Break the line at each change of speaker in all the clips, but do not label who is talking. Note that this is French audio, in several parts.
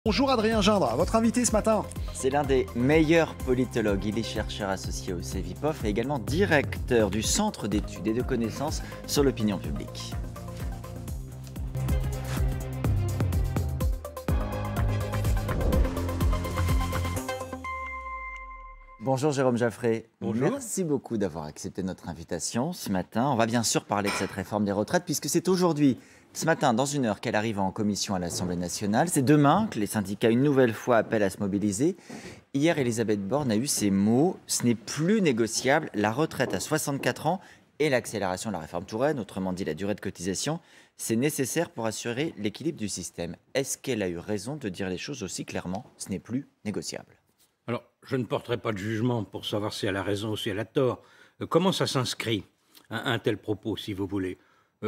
Bonjour Adrien Gindre, votre invité ce matin.
C'est l'un des meilleurs politologues. Il est chercheur associé au CEVIPOF et également directeur du Centre d'études et de connaissances sur l'opinion publique. Bonjour Jérôme Jaffray.
Bonjour.
Merci beaucoup d'avoir accepté notre invitation ce matin. On va bien sûr parler de cette réforme des retraites puisque c'est aujourd'hui, ce matin, dans une heure, qu'elle arrive en commission à l'Assemblée nationale. C'est demain que les syndicats, une nouvelle fois, appellent à se mobiliser. Hier, Elisabeth Borne a eu ces mots. Ce n'est plus négociable. La retraite à 64 ans et l'accélération de la réforme Touraine, autrement dit la durée de cotisation, c'est nécessaire pour assurer l'équilibre du système. Est-ce qu'elle a eu raison de dire les choses aussi clairement? Ce n'est plus négociable.
Alors, je ne porterai pas de jugement pour savoir si elle a raison ou si elle a tort. Comment ça s'inscrit, un tel propos, si vous voulez?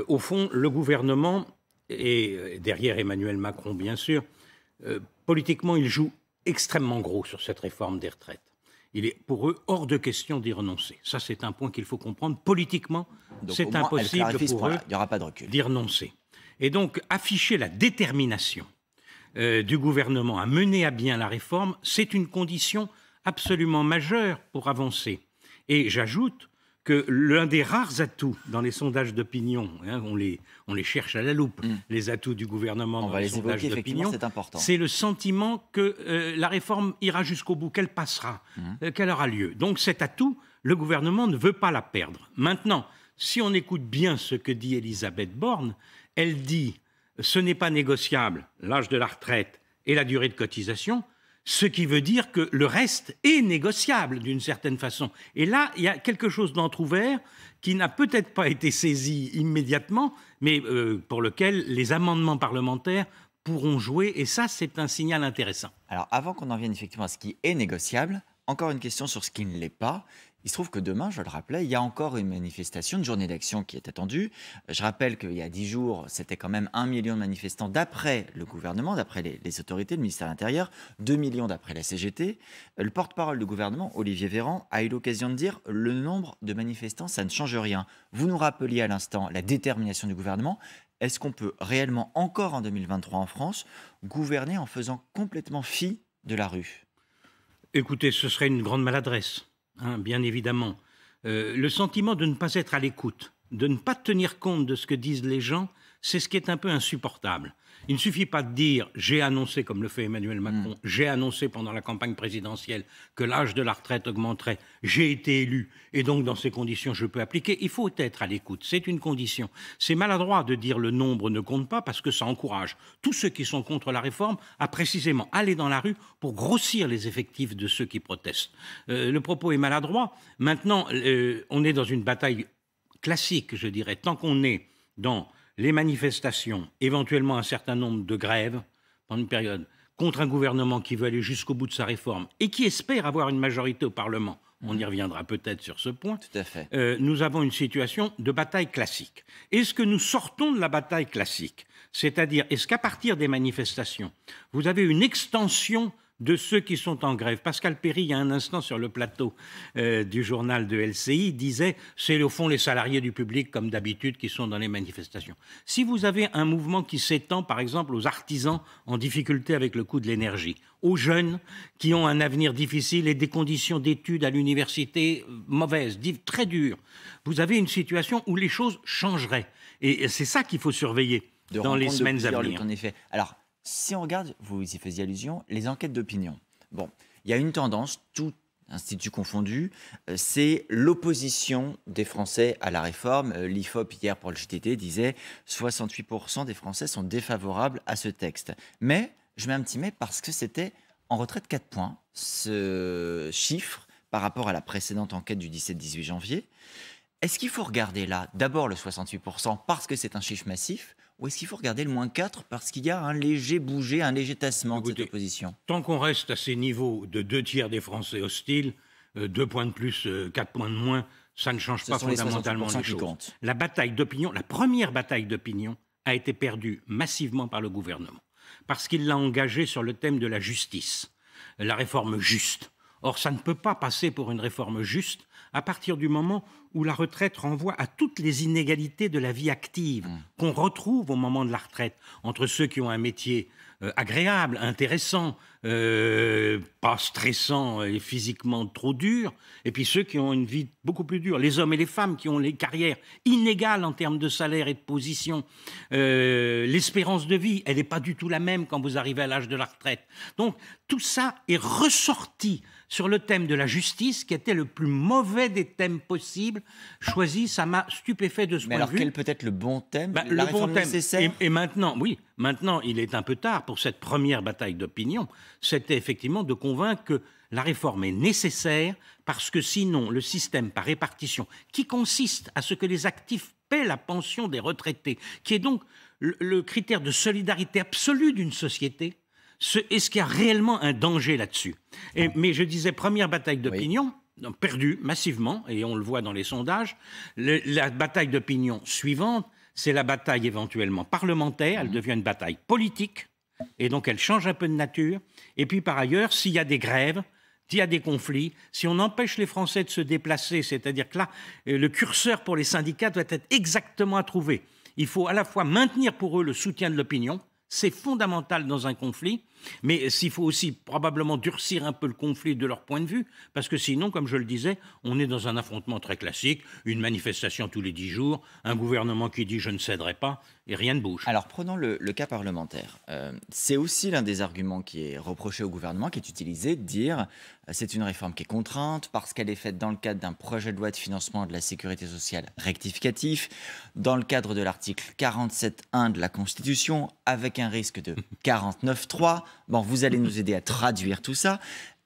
Au fond, le gouvernement, et derrière Emmanuel Macron, bien sûr, politiquement, il joue extrêmement gros sur cette réforme des retraites. Il est pour eux hors de question d'y renoncer. Ça, c'est un point qu'il faut comprendre. Politiquement, c'est impossible pour eux d'y renoncer. Et donc, afficher la détermination du gouvernement à mener à bien la réforme, c'est une condition absolument majeure pour avancer. Et j'ajoute que l'un des rares atouts dans les sondages d'opinion, on les cherche à la loupe, les atouts du gouvernement dans les sondages d'opinion, c'est le sentiment que la réforme ira jusqu'au bout, qu'elle passera, qu'elle aura lieu. Donc cet atout, le gouvernement ne veut pas la perdre. Maintenant, si on écoute bien ce que dit Elisabeth Borne, elle dit « ce n'est pas négociable, l'âge de la retraite et la durée de cotisation », ce qui veut dire que le reste est négociable d'une certaine façon. Et là, il y a quelque chose d'entrouvert qui n'a peut-être pas été saisi immédiatement, mais pour lequel les amendements parlementaires pourront jouer. Et ça, c'est un signal intéressant.
Alors, avant qu'on en vienne effectivement à ce qui est négociable, encore une question sur ce qui ne l'est pas. Il se trouve que demain, je le rappelais, il y a encore une manifestation, une journée d'action qui est attendue. Je rappelle qu'il y a 10 jours, c'était quand même 1 million de manifestants d'après le gouvernement, d'après les autorités, le ministère de l'Intérieur, 2 millions d'après la CGT. Le porte-parole du gouvernement, Olivier Véran, a eu l'occasion de dire « le nombre de manifestants, ça ne change rien ». Vous nous rappeliez à l'instant la détermination du gouvernement. Est-ce qu'on peut réellement, encore en 2023 en France, gouverner en faisant complètement fi de la rue?
Écoutez, ce serait une grande maladresse. Bien évidemment. Le sentiment de ne pas être à l'écoute, de ne pas tenir compte de ce que disent les gens, c'est ce qui est un peu insupportable. Il ne suffit pas de dire « j'ai annoncé », comme le fait Emmanuel Macron, « j'ai annoncé pendant la campagne présidentielle que l'âge de la retraite augmenterait, j'ai été élu, et donc dans ces conditions je peux appliquer ». Il faut être à l'écoute, c'est une condition. C'est maladroit de dire le nombre ne compte pas parce que ça encourage tous ceux qui sont contre la réforme à précisément aller dans la rue pour grossir les effectifs de ceux qui protestent. Le propos est maladroit. Maintenant, on est dans une bataille classique, je dirais, tant qu'on est dans les manifestations, éventuellement un certain nombre de grèves pendant une période, contre un gouvernement qui veut aller jusqu'au bout de sa réforme et qui espère avoir une majorité au Parlement. On y reviendra peut-être sur ce point.
Tout à fait.
Nous avons une situation de bataille classique. Est-ce que nous sortons de la bataille classique? C'est-à-dire, est-ce qu'à partir des manifestations, vous avez une extension de ceux qui sont en grève? Pascal Perry, il y a un instant sur le plateau du journal de LCI, disait « c'est au fond les salariés du public, comme d'habitude, qui sont dans les manifestations ». Si vous avez un mouvement qui s'étend, par exemple, aux artisans en difficulté avec le coût de l'énergie, aux jeunes qui ont un avenir difficile et des conditions d'études à l'université mauvaises, très dures, vous avez une situation où les choses changeraient. Et c'est ça qu'il faut surveiller dans les semaines à venir.
En effet. Alors, si on regarde, vous y faisiez allusion, les enquêtes d'opinion. Bon, il y a une tendance, tout institut confondu, c'est l'opposition des Français à la réforme. L'IFOP, hier, pour le JTT, disait 68% des Français sont défavorables à ce texte. Mais, je mets un petit mais parce que c'était en retrait de 4 points, ce chiffre, par rapport à la précédente enquête du 17-18 janvier. Est-ce qu'il faut regarder là, d'abord le 68% parce que c'est un chiffre massif, ou est-ce qu'il faut regarder le moins 4 parce qu'il y a un léger bouger, un léger tassement de cette opposition?
Tant qu'on reste à ces niveaux de 2 tiers des Français hostiles, 2 points de plus, 4 points de moins, ça ne change pas fondamentalement les choses. La bataille d'opinion, la première bataille d'opinion a été perdue massivement par le gouvernement, parce qu'il l'a engagée sur le thème de la justice, la réforme juste. Or, ça ne peut pas passer pour une réforme juste à partir du moment où la retraite renvoie à toutes les inégalités de la vie active qu'on retrouve au moment de la retraite, entre ceux qui ont un métier agréable, intéressant, pas stressant et physiquement trop dur, et puis ceux qui ont une vie beaucoup plus dure, les hommes et les femmes qui ont les carrières inégales en termes de salaire et de position. L'espérance de vie, elle n'est pas du tout la même quand vous arrivez à l'âge de la retraite. Donc tout ça est ressorti sur le thème de la justice, qui était le plus mauvais des thèmes possibles choisis. Ça m'a stupéfait de ce point de vue.
Mais alors, quel peut être le bon thème,
la
le
réforme
bon thème nécessaire?
Et maintenant, oui, maintenant, il est un peu tard pour cette première bataille d'opinion. C'était effectivement de convaincre que la réforme est nécessaire parce que sinon, le système par répartition, qui consiste à ce que les actifs paient la pension des retraités, qui est donc le critère de solidarité absolue d'une société, est-ce qu'il y a réellement un danger là-dessus? Mais je disais, première bataille d'opinion, perdue massivement, et on le voit dans les sondages. La bataille d'opinion suivante, c'est la bataille éventuellement parlementaire. Elle devient une bataille politique, et donc elle change un peu de nature. Et puis par ailleurs, s'il y a des grèves, s'il y a des conflits, si on empêche les Français de se déplacer, c'est-à-dire que là, le curseur pour les syndicats doit être exactement à trouver. Il faut à la fois maintenir pour eux le soutien de l'opinion, c'est fondamental dans un conflit, mais s'il faut aussi probablement durcir un peu le conflit de leur point de vue, parce que sinon, comme je le disais, on est dans un affrontement très classique, une manifestation tous les 10 jours, un gouvernement qui dit « je ne céderai pas », et rien ne bouge.
Alors prenons le cas parlementaire. C'est aussi l'un des arguments qui est reproché au gouvernement, qui est utilisé, de dire c'est une réforme qui est contrainte parce qu'elle est faite dans le cadre d'un projet de loi de financement de la sécurité sociale rectificatif, dans le cadre de l'article 47.1 de la Constitution, avec un risque de 49.3. Bon, vous allez nous aider à traduire tout ça.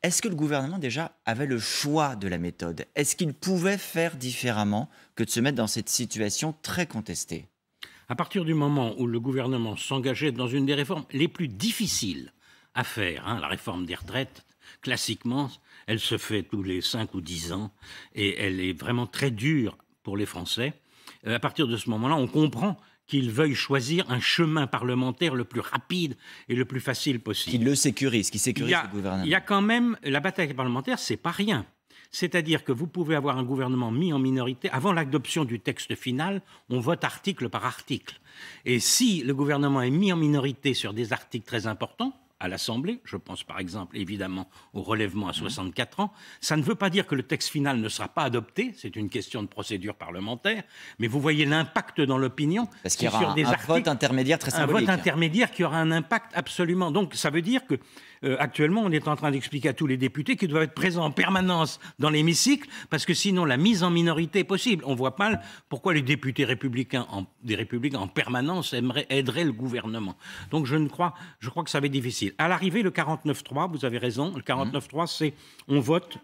Est-ce que le gouvernement, déjà, avait le choix de la méthode? Est-ce qu'il pouvait faire différemment que de se mettre dans cette situation très contestée?
À partir du moment où le gouvernement s'engageait dans une des réformes les plus difficiles à faire, la réforme des retraites, classiquement, elle se fait tous les 5 ou 10 ans et elle est vraiment très dure pour les Français. À partir de ce moment-là, on comprend qu'il veuille choisir un chemin parlementaire le plus rapide et le plus facile possible.
Qui le sécurise, qui sécurise le gouvernement.
Il y a quand même, la bataille parlementaire, c'est pas rien. C'est-à-dire que vous pouvez avoir un gouvernement mis en minorité. Avant l'adoption du texte final, on vote article par article. Et si le gouvernement est mis en minorité sur des articles très importants, à l'Assemblée, je pense par exemple évidemment au relèvement à 64 ans, ça ne veut pas dire que le texte final ne sera pas adopté, c'est une question de procédure parlementaire, mais vous voyez l'impact dans l'opinion.
Parce qu'il y aura un vote intermédiaire très symbolique.
Un vote intermédiaire qui aura un impact absolument. Donc ça veut dire que actuellement on est en train d'expliquer à tous les députés qu'ils doivent être présents en permanence dans l'hémicycle, parce que sinon la mise en minorité est possible. On ne voit pas pourquoi les députés républicains en permanence aideraient le gouvernement. Donc je crois que ça va être difficile. À l'arrivée, le 49.3, vous avez raison, le 49.3, c'est on vote,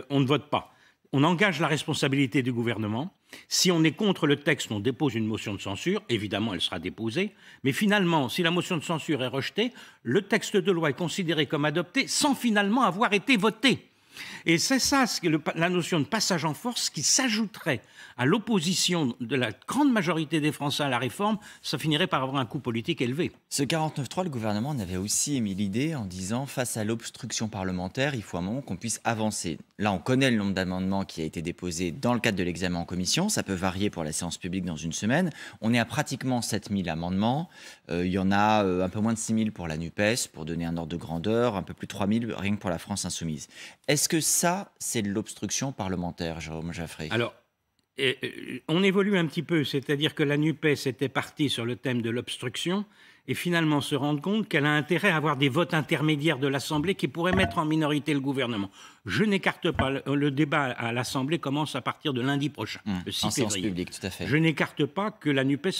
on ne vote pas. On engage la responsabilité du gouvernement. Si on est contre le texte, on dépose une motion de censure. Évidemment, elle sera déposée. Mais finalement, si la motion de censure est rejetée, le texte de loi est considéré comme adopté sans finalement avoir été voté. Et c'est ça, la notion de passage en force qui s'ajouterait à l'opposition de la grande majorité des Français à la réforme, ça finirait par avoir un coût politique élevé.
Ce 49.3, le gouvernement en avait aussi émis l'idée en disant face à l'obstruction parlementaire, il faut un moment qu'on puisse avancer. Là, on connaît le nombre d'amendements qui a été déposé dans le cadre de l'examen en commission. Ça peut varier pour la séance publique dans une semaine. On est à pratiquement 7000 amendements. Il y en a un peu moins de 6000 pour la NUPES, pour donner un ordre de grandeur, un peu plus de 3000 rien que pour la France insoumise. Est-ce que ça, c'est de l'obstruction parlementaire, Jérôme Jaffray?
Alors, on évolue un petit peu, c'est-à-dire que la NUPES était partie sur le thème de l'obstruction et finalement se rendre compte qu'elle a intérêt à avoir des votes intermédiaires de l'Assemblée qui pourraient mettre en minorité le gouvernement. Je n'écarte pas, le débat à l'Assemblée commence à partir de lundi prochain, le 6 février. En séance publique, tout à fait. Je n'écarte pas que la NUPES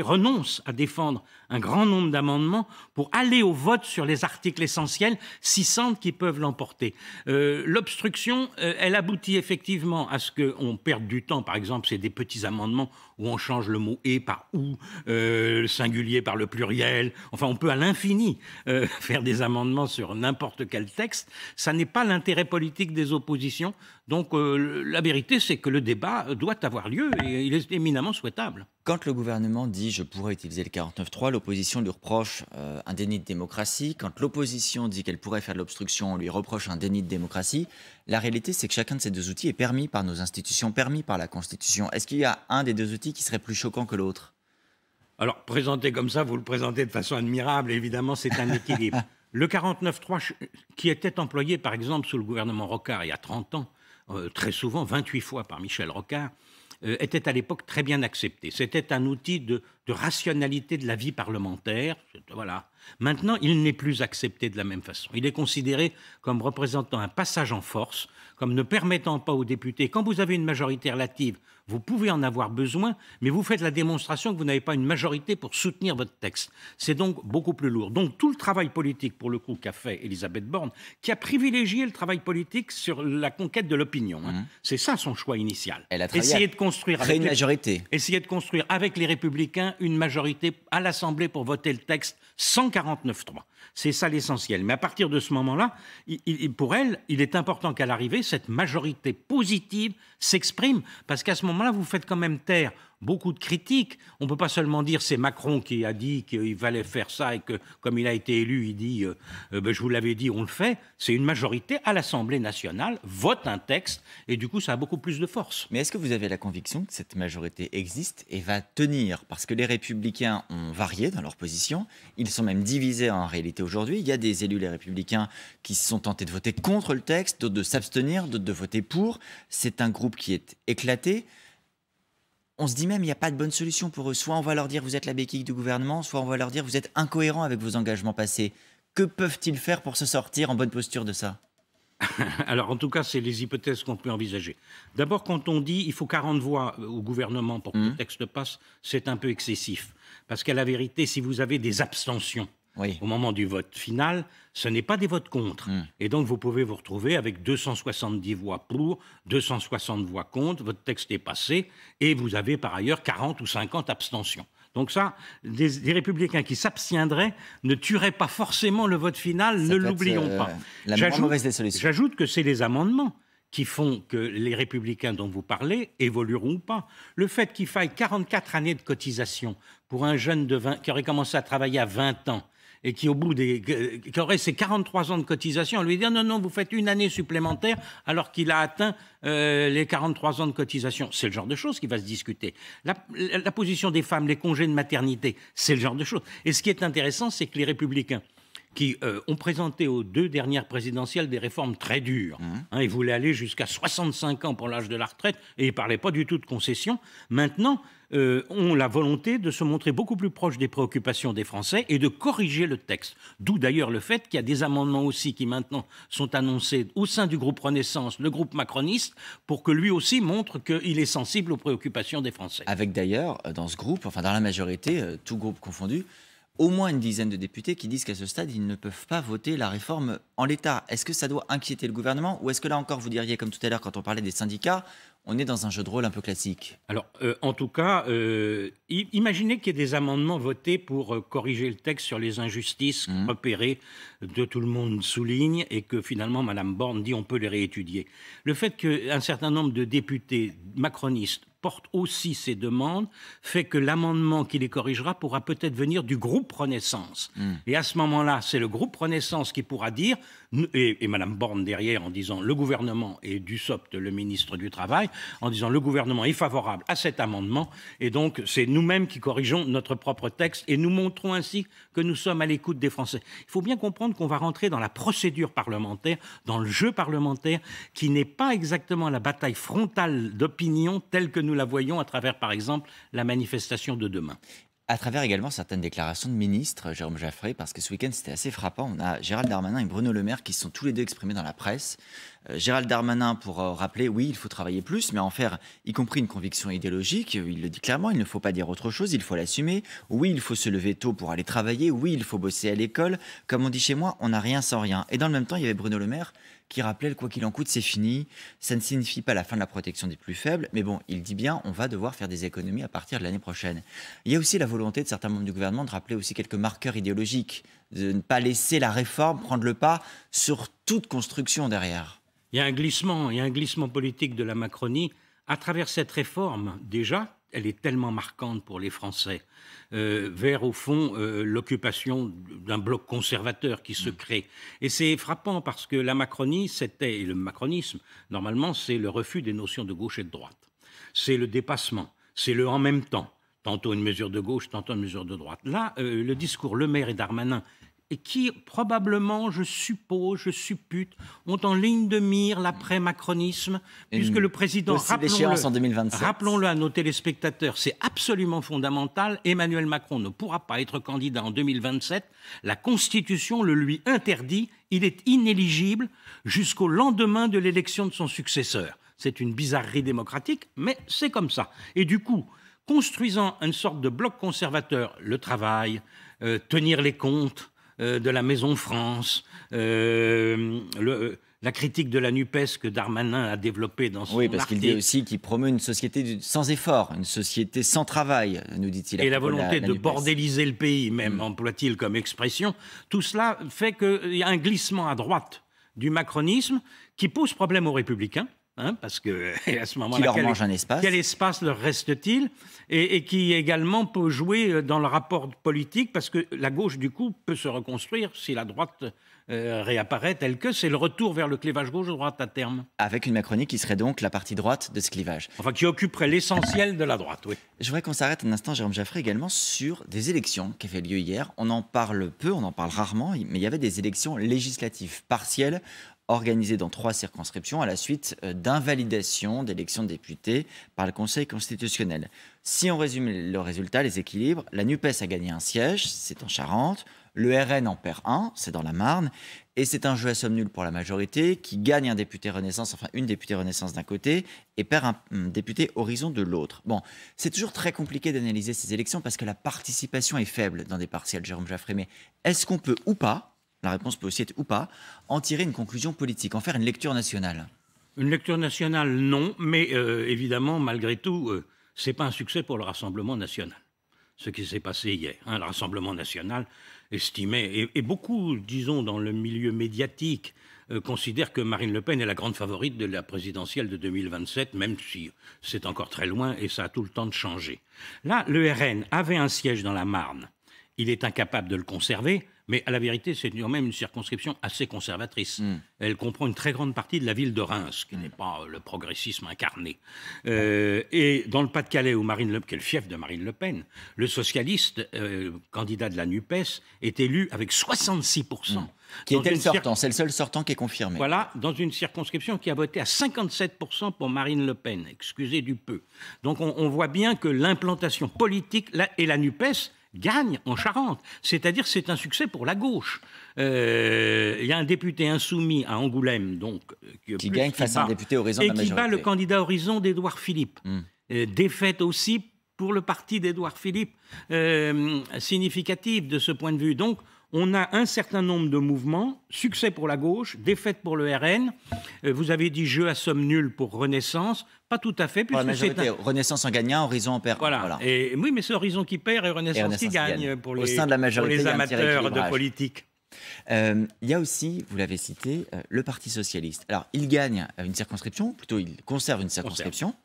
renonce à défendre un grand nombre d'amendements pour aller au vote sur les articles essentiels, 600 qui peuvent l'emporter. L'obstruction, elle aboutit effectivement à ce qu'on perde du temps. Par exemple, c'est des petits amendements où on change le mot « et » par « ou », le singulier par le pluriel. Enfin, on peut à l'infini faire des amendements sur n'importe quel texte. Ça n'est pas l'intérêt politique des oppositions. Donc, la vérité, c'est que le débat doit avoir lieu et il est éminemment souhaitable.
Quand le gouvernement dit je pourrais utiliser le 49.3, l'opposition lui reproche un déni de démocratie. Quand l'opposition dit qu'elle pourrait faire de l'obstruction, on lui reproche un déni de démocratie. La réalité, c'est que chacun de ces deux outils est permis par nos institutions, permis par la Constitution. Est-ce qu'il y a un des deux outils qui serait plus choquant que l'autre?
Alors, présenté comme ça, vous le présentez de façon admirable, évidemment, c'est un équilibre. Le 49.3, qui était employé, par exemple, sous le gouvernement Rocard il y a 30 ans, très souvent, 28 fois par Michel Rocard, était à l'époque très bien accepté. C'était un outil de rationalité de la vie parlementaire. Voilà. Maintenant, il n'est plus accepté de la même façon. Il est considéré comme représentant un passage en force, comme ne permettant pas aux députés, quand vous avez une majorité relative, vous pouvez en avoir besoin, mais vous faites la démonstration que vous n'avez pas une majorité pour soutenir votre texte. C'est donc beaucoup plus lourd. Donc tout le travail politique, pour le coup, qu'a fait Elisabeth Borne, qui a privilégié le travail politique sur la conquête de l'opinion. C'est ça son choix initial.
Elle a travaillé
Essayer de construire
créer une majorité.
Essayer de construire avec les Républicains une majorité à l'Assemblée pour voter le texte sans 49.3. C'est ça l'essentiel. Mais à partir de ce moment-là, pour elle, il est important qu'à l'arrivée, cette majorité positive s'exprime, parce qu'à ce moment-là, vous faites quand même taire beaucoup de critiques. On ne peut pas seulement dire c'est Macron qui a dit qu'il fallait faire ça et que, comme il a été élu, il dit je vous l'avais dit, on le fait. C'est une majorité à l'Assemblée nationale, vote un texte, et du coup, ça a beaucoup plus de force.
Mais est-ce que vous avez la conviction que cette majorité existe et va tenir? Parce que les Républicains ont varié dans leur position. Ils sont même divisés en réalité aujourd'hui. Il y a des élus, les Républicains, qui se sont tentés de voter contre le texte, d'autres de s'abstenir, d'autres de voter pour. C'est un groupe qui est éclaté. On se dit même, il n'y a pas de bonne solution pour eux. Soit on va leur dire, vous êtes la béquille du gouvernement, soit on va leur dire, vous êtes incohérent avec vos engagements passés. Que peuvent-ils faire pour se sortir en bonne posture de ça?
Alors, en tout cas, c'est les hypothèses qu'on peut envisager. D'abord, quand on dit il faut 40 voix au gouvernement pour que le texte passe, c'est un peu excessif. Parce qu'à la vérité, si vous avez des abstentions au moment du vote final, ce n'est pas des votes contre. Et donc, vous pouvez vous retrouver avec 270 voix pour, 260 voix contre, votre texte est passé, et vous avez par ailleurs 40 ou 50 abstentions. Donc ça, des républicains qui s'abstiendraient ne tueraient pas forcément le vote final, ne l'oublions pas.
La moins mauvaise des solutions.
J'ajoute que c'est les amendements qui font que les républicains dont vous parlez évolueront ou pas. Le fait qu'il faille 44 années de cotisation pour un jeune qui aurait commencé à travailler à 20 ans, et qui, qui aurait ses 43 ans de cotisation, on lui dit non, vous faites une année supplémentaire alors qu'il a atteint les 43 ans de cotisation. C'est le genre de choses qui va se discuter. La position des femmes, les congés de maternité, c'est le genre de choses. Et ce qui est intéressant, c'est que les Républicains, qui ont présenté aux 2 dernières présidentielles des réformes très dures. Ils voulaient aller jusqu'à 65 ans pour l'âge de la retraite et ils ne parlaient pas du tout de concession. Maintenant, ont la volonté de se montrer beaucoup plus proche des préoccupations des Français et de corriger le texte. D'où d'ailleurs le fait qu'il y a des amendements aussi qui maintenant sont annoncés au sein du groupe Renaissance, le groupe macroniste, pour que lui aussi montre qu'il est sensible aux préoccupations des Français.
Avec d'ailleurs, dans ce groupe, enfin dans la majorité, tout groupe confondu, au moins une dizaine de députés qui disent qu'à ce stade, ils ne peuvent pas voter la réforme en l'état. Est-ce que ça doit inquiéter le gouvernement ou est-ce que là encore, vous diriez, comme tout à l'heure, quand on parlait des syndicats, on est dans un jeu de rôle un peu classique?
Alors, en tout cas, imaginez qu'il y ait des amendements votés pour corriger le texte sur les injustices repérées, de tout le monde souligne, et que finalement, Mme Borne dit on peut les réétudier. Le fait qu'un certain nombre de députés macronistes portent aussi ces demandes fait que l'amendement qui les corrigera pourra peut-être venir du groupe Renaissance. Et à ce moment-là, c'est le groupe Renaissance qui pourra dire, et Mme Borne derrière en disant le gouvernement, et Dussopt, le ministre du Travail, en disant le gouvernement est favorable à cet amendement, et donc c'est nous-mêmes qui corrigeons notre propre texte, et nous montrons ainsi que nous sommes à l'écoute des Français. Il faut bien comprendre qu'on va rentrer dans la procédure parlementaire, dans le jeu parlementaire, qui n'est pas exactement la bataille frontale d'opinion telle que nous la voyons à travers, par exemple, la manifestation de demain.
À travers également certaines déclarations de ministres, Jérôme Jaffray, parce que ce week-end c'était assez frappant. On a Gérald Darmanin et Bruno Le Maire qui se sont tous les deux exprimés dans la presse. Gérald Darmanin pour rappeler, oui, il faut travailler plus, mais en faire y compris une conviction idéologique. Il le dit clairement, il ne faut pas dire autre chose, il faut l'assumer. Oui, il faut se lever tôt pour aller travailler. Oui, il faut bosser à l'école. Comme on dit chez moi, on n'a rien sans rien. Et dans le même temps, il y avait Bruno Le Maire qui rappelait le quoi qu'il en coûte, c'est fini. Ça ne signifie pas la fin de la protection des plus faibles, mais bon, il dit bien, on va devoir faire des économies à partir de l'année prochaine. Il y a aussi la volonté de certains membres du gouvernement de rappeler aussi quelques marqueurs idéologiques, de ne pas laisser la réforme prendre le pas sur toute construction derrière.
Il y a un glissement politique de la Macronie à travers cette réforme, déjà, elle est tellement marquante pour les Français, vers, au fond, l'occupation d'un bloc conservateur qui se crée. Et c'est frappant parce que la Macronie, et le macronisme, normalement, c'est le refus des notions de gauche et de droite. C'est le dépassement, c'est le en même temps. Tantôt une mesure de gauche, tantôt une mesure de droite. Là, le discours Le Maire et Darmanin, et qui probablement, je suppute, ont en ligne de mire l'après-macronisme, puisque le président, rappelons-le à nos téléspectateurs, c'est absolument fondamental, Emmanuel Macron ne pourra pas être candidat en 2027, la Constitution le lui interdit, il est inéligible jusqu'au lendemain de l'élection de son successeur. C'est une bizarrerie démocratique, mais c'est comme ça. Et du coup, construisant une sorte de bloc conservateur, le travail, tenir les comptes, de la Maison France, la critique de la NUPES que Darmanin a développée dans son article.
Oui, parce qu'il dit aussi qu'il promeut une société sans effort, une société sans travail, nous dit-il.
Et la volonté de bordéliser le pays, même, emploie-t-il comme expression. Tout cela fait qu'il y a un glissement à droite du macronisme qui pose problème aux Républicains. Parce que à ce moment-là, quel espace leur reste-t-il et qui également peut jouer dans le rapport politique, parce que la gauche, du coup, peut se reconstruire si la droite réapparaît telle que c'est le retour vers le clivage gauche-droite à terme.
Avec une Macronie qui serait donc la partie droite de ce clivage.
Enfin, qui occuperait l'essentiel de la droite, oui.
Je voudrais qu'on s'arrête un instant, Jérôme Jaffray, également sur des élections qui ont fait lieu hier. On en parle peu, on en parle rarement, mais il y avait des élections législatives partielles organisé dans 3 circonscriptions à la suite d'invalidation d'élections de députés par le Conseil constitutionnel. Si on résume le résultat, les équilibres, la NUPES a gagné un siège, c'est en Charente, le RN en perd un, c'est dans la Marne, et c'est un jeu à somme nulle pour la majorité qui gagne un député Renaissance, enfin une députée Renaissance d'un côté, et perd un député Horizon de l'autre. Bon, c'est toujours très compliqué d'analyser ces élections parce que la participation est faible dans des partiels, Jérôme Jaffray, mais est-ce qu'on peut ou pas, la réponse peut aussi être ou pas, en tirer une conclusion politique, en faire une lecture nationale?
Une lecture nationale, non, mais évidemment, malgré tout, ce n'est pas un succès pour le Rassemblement national. Ce qui s'est passé hier, le Rassemblement national estimait, et beaucoup, disons, dans le milieu médiatique, considèrent que Marine Le Pen est la grande favorite de la présidentielle de 2027, même si c'est encore très loin et ça a tout le temps de changer. Là, le RN avait un siège dans la Marne. Il est incapable de le conserver. Mais à la vérité, c'est quand même une circonscription assez conservatrice. Elle comprend une très grande partie de la ville de Reims, qui n'est pas le progressisme incarné. Et dans le Pas-de-Calais, où Marine Le Pen, qui est le fief de Marine Le Pen, le socialiste, candidat de la NUPES, est élu avec 66%.
Qui était le sortant, c'est le seul sortant qui est confirmé.
Voilà, dans une circonscription qui a voté à 57% pour Marine Le Pen, excusez du peu. Donc on voit bien que l'implantation politique, et la NUPES, gagne en Charente. C'est-à-dire que c'est un succès pour la gauche. Il y a un député insoumis à Angoulême, donc,
qui gagne face à un député Horizon de la majorité.
Et qui bat le candidat Horizon d'Édouard Philippe. Défaite aussi pour le parti d'Édouard Philippe, significative de ce point de vue. Donc, on a un certain nombre de mouvements, succès pour la gauche, défaite pour le RN. Vous avez dit jeu à somme nulle pour Renaissance. Pas tout à fait.
Pour la majorité, Renaissance en gagne un, Horizon en perd un.
Voilà. Et, oui, mais c'est Horizon qui perd et Renaissance qui gagne pour
au sein de la majorité,
pour les amateurs de politique.
Il y a aussi, vous l'avez cité, le Parti socialiste. Alors, il gagne une circonscription, plutôt il conserve une circonscription.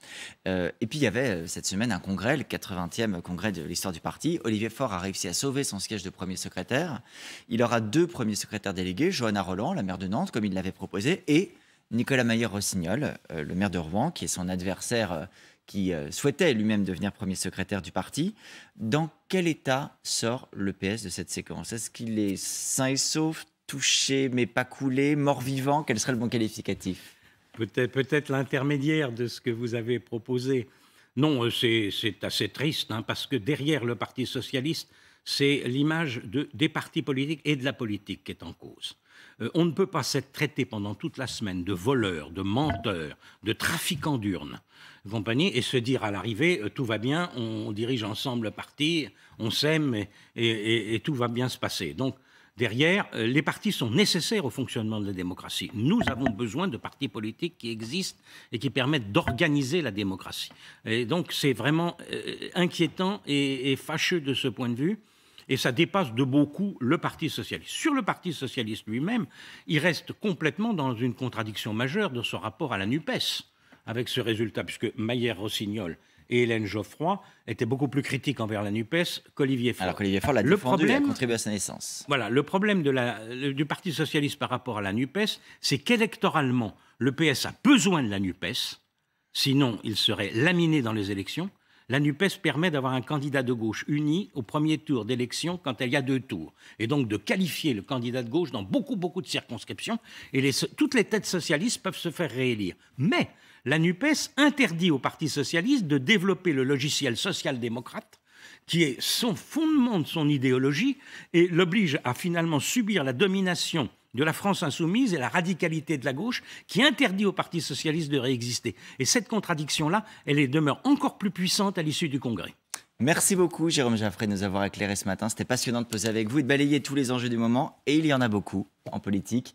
Et puis, il y avait cette semaine un congrès, le 80e congrès de l'histoire du parti. Olivier Faure a réussi à sauver son siège de premier secrétaire. Il aura 2 premiers secrétaires délégués, Johanna Roland, la maire de Nantes, comme il l'avait proposé, et Nicolas Mayer-Rossignol, le maire de Rouen, qui est son adversaire qui souhaitait lui-même devenir premier secrétaire du parti. Dans quel état sort le PS de cette séquence? Est-ce qu'il est sain et sauf, touché mais pas coulé, mort-vivant? Quel serait le bon qualificatif?
Peut-être l'intermédiaire de ce que vous avez proposé. Non, c'est assez triste, parce que derrière le Parti socialiste, c'est l'image des partis politiques et de la politique qui est en cause. On ne peut pas s'être traité pendant toute la semaine de voleurs, de menteurs, de trafiquants d'urnes, compagnie, et se dire à l'arrivée, tout va bien, on dirige ensemble le parti, on s'aime et tout va bien se passer. Donc, derrière, les partis sont nécessaires au fonctionnement de la démocratie. Nous avons besoin de partis politiques qui existent et qui permettent d'organiser la démocratie. Et donc, c'est vraiment inquiétant et fâcheux de ce point de vue. Et ça dépasse de beaucoup le Parti socialiste. Sur le Parti socialiste lui-même, il reste complètement dans une contradiction majeure de son rapport à la NUPES, avec ce résultat, puisque Mayer-Rossignol et Hélène Geoffroy étaient beaucoup plus critiques envers la NUPES qu'Olivier Faure.
Alors qu'Olivier Faure l'a défendu et a contribué à sa naissance.
Voilà, le problème du Parti socialiste par rapport à la NUPES, c'est qu'électoralement, le PS a besoin de la NUPES, sinon il serait laminé dans les élections. La NUPES permet d'avoir un candidat de gauche uni au premier tour d'élection quand il y a 2 tours. Et donc de qualifier le candidat de gauche dans beaucoup de circonscriptions. Et toutes les têtes socialistes peuvent se faire réélire. Mais la NUPES interdit au Parti socialiste de développer le logiciel social-démocrate, qui est son fondement de son idéologie, et l'oblige à finalement subir la domination de la France insoumise et la radicalité de la gauche qui interdit au Parti socialiste de réexister. Et cette contradiction-là, elle demeure encore plus puissante à l'issue du Congrès.
Merci beaucoup, Jérôme Jaffray, de nous avoir éclairé ce matin. C'était passionnant de poser avec vous et de balayer tous les enjeux du moment. Et il y en a beaucoup en politique.